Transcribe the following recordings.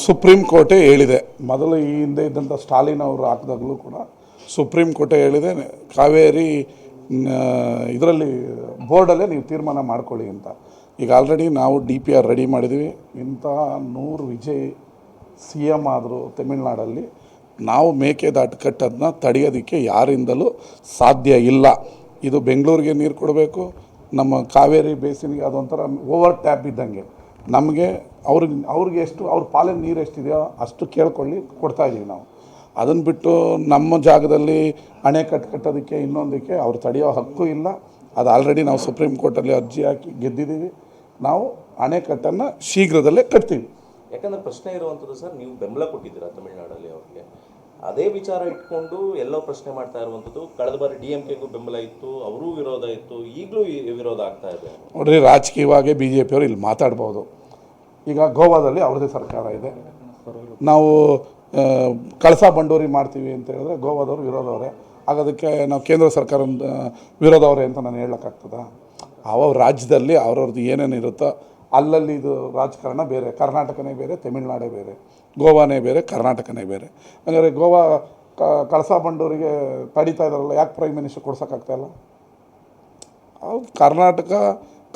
Supreme ಕೋರ್ಟೇ ಹೇಳಿದೆ. ಮೊದಲು ಈ ಹಿಂದೆ ಇದ್ದಂಥ ಸ್ಟಾಲಿನ್ ಅವರು ಹಾಕಿದಾಗಲೂ ಕೂಡ ಸುಪ್ರೀಂ ಕೋರ್ಟೇ ಹೇಳಿದೆ, ಕಾವೇರಿ ಇದರಲ್ಲಿ ಬೋರ್ಡಲ್ಲೇ ನೀವು ತೀರ್ಮಾನ ಮಾಡ್ಕೊಳ್ಳಿ ಅಂತ. ಈಗ ಆಲ್ರೆಡಿ ನಾವು DPR ರೆಡಿ ಮಾಡಿದ್ದೀವಿ. ಇಂಥ 100 ವಿಜಯ್ CM ಆದರೂ ತಮಿಳ್ನಾಡಲ್ಲಿ ನಾವು ಮೇಕೆದಾಟು ಕಟ್ಟೋದನ್ನ ತಡೆಯೋದಕ್ಕೆ ಯಾರಿಂದಲೂ ಸಾಧ್ಯ ಇಲ್ಲ. ಇದು ಬೆಂಗಳೂರಿಗೆ ನೀರು ಕೊಡಬೇಕು, ನಮ್ಮ ಕಾವೇರಿ ಬೇಸಿನ್ಗೆ ಅದೊಂಥರ ಓವರ್ ಟ್ಯಾಪ್ ಇದ್ದಂಗೆ. ನಮಗೆ ಅವ್ರಿಗೆ ಎಷ್ಟು ಅವ್ರ ಪಾಲಿನ ನೀರು ಎಷ್ಟಿದೆಯೋ ಅಷ್ಟು ಕೇಳ್ಕೊಳ್ಳಿ, ಕೊಡ್ತಾಯಿದ್ದೀವಿ ನಾವು. ಅದನ್ನು ಬಿಟ್ಟು ನಮ್ಮ ಜಾಗದಲ್ಲಿ ಅಣೆಕಟ್ಟು ಕಟ್ಟೋದಕ್ಕೆ ಇನ್ನೊಂದಕ್ಕೆ ಅವ್ರು ತಡೆಯೋ ಹಕ್ಕು ಇಲ್ಲ. ಅದು ಆಲ್ರೆಡಿ ನಾವು ಸುಪ್ರೀಂ ಕೋರ್ಟಲ್ಲಿ ಅರ್ಜಿ ಹಾಕಿ ಗೆದ್ದಿದ್ದೀವಿ. ನಾವು ಅಣೆಕಟ್ಟನ್ನು ಶೀಘ್ರದಲ್ಲೇ ಕಟ್ತೀವಿ. ಯಾಕಂದರೆ ಪ್ರಶ್ನೆ ಇರುವಂಥದ್ದು ಸರ್, ನೀವು ಬೆಂಬಲ ಕೊಟ್ಟಿದ್ದೀರಾ ತಮಿಳುನಾಡಲ್ಲಿ ಅವ್ರಿಗೆ, ಅದೇ ವಿಚಾರ ಇಟ್ಕೊಂಡು ಎಲ್ಲೋ ಪ್ರಶ್ನೆ ಮಾಡ್ತಾ ಇರುವಂಥದ್ದು. ಕಳೆದ ಬಾರಿ DMKಗೂ ಬೆಂಬಲ ಇತ್ತು, ಅವರೂ ವಿರೋಧ ಇತ್ತು, ಈಗಲೂ ವಿರೋಧ ಆಗ್ತಾ ಇದೆ. ನೋಡ್ರಿ, ರಾಜಕೀಯವಾಗಿ BJP ಅವರು ಇಲ್ಲಿ ಮಾತಾಡ್ಬೋದು. ಈಗ ಗೋವಾದಲ್ಲಿ ಅವ್ರದ್ದೇ ಸರ್ಕಾರ ಇದೆ. ನಾವು ಕಳಸಾ ಬಂಡೂರಿ ಮಾಡ್ತೀವಿ ಅಂತ ಹೇಳಿದ್ರೆ ಗೋವಾದವ್ರು ವಿರೋಧವರೇ. ಆಗೋದಕ್ಕೆ ನಾವು ಕೇಂದ್ರ ಸರ್ಕಾರ ವಿರೋಧವರೇ ಅಂತ ನಾನು ಹೇಳೋಕ್ಕಾಗ್ತದೆ? ಅವ್ರ ರಾಜ್ಯದಲ್ಲಿ ಅವ್ರವ್ರದ್ದು ಏನೇನು ಇರುತ್ತೋ ಅಲ್ಲಲ್ಲಿ ಇದು ರಾಜಕಾರಣ ಬೇರೆ. ಕರ್ನಾಟಕನೇ ಬೇರೆ, ತಮಿಳ್ನಾಡೇ ಬೇರೆ, ಗೋವಾನೇ ಬೇರೆ, ಕರ್ನಾಟಕನೇ ಬೇರೆ. ಹಾಗಾದರೆ ಗೋವಾ ಕಳಸಾ ಬಂಡೂರಿಗೆ ತಡೀತಾ ಇದ್ದಾರಲ್ಲ, ಯಾಕೆ ಪ್ರೈಮ್ ಮಿನಿಸ್ಟರ್ ಕೊಡ್ಸೋಕ್ಕಾಗ್ತಾಯಿಲ್ಲ? ಅವ್ರು ಕರ್ನಾಟಕ,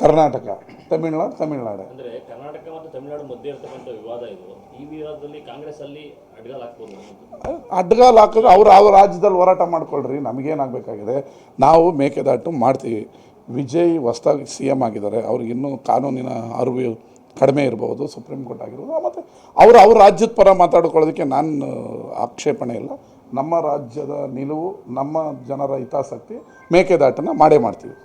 ತಮಿಳ್ನಾಡು. ಅಂದರೆ ಕರ್ನಾಟಕ ಮತ್ತು ತಮಿಳುನಾಡು ಮಧ್ಯೆ ಇರ್ತಕ್ಕಂಥ ವಿವಾದ ಇದು. ಈ ವಿವಾದದಲ್ಲಿ ಕಾಂಗ್ರೆಸ್ ಅಲ್ಲಿ ಅಡ್ಗಾಲ್ ಹಾಕ್ಬೋದು. ಅಡ್ಗಾಲ್ ಹಾಕಿದ್ರೆ ಅವ್ರ ರಾಜ್ಯದಲ್ಲಿ ಹೋರಾಟ ಮಾಡ್ಕೊಳ್ರಿ, ನಮಗೇನಾಗಬೇಕಾಗಿದೆ? ನಾವು ಮೇಕೆದಾಟು ಮಾಡ್ತೀವಿ. ವಿಜಯ್ ಹೊಸ್ದಾಗಿ CM ಆಗಿದ್ದಾರೆ, ಅವ್ರಿಗಿನ್ನೂ ಕಾನೂನಿನ ಅರಿವು ಕಡಿಮೆ ಇರ್ಬೋದು, ಸುಪ್ರೀಂ ಕೋರ್ಟ್ ಆಗಿರ್ಬೋದು. ಮತ್ತು ಅವ್ರ ರಾಜ್ಯದ ಪರ ಮಾತಾಡ್ಕೊಳ್ಳೋದಕ್ಕೆ ನಾನು ಆಕ್ಷೇಪಣೆ ಇಲ್ಲ. ನಮ್ಮ ರಾಜ್ಯದ ನಿಲುವು, ನಮ್ಮ ಜನರ ಹಿತಾಸಕ್ತಿ, ಮೇಕೆದಾಟನ್ನು ಮಾಡೇ ಮಾಡ್ತೀವಿ.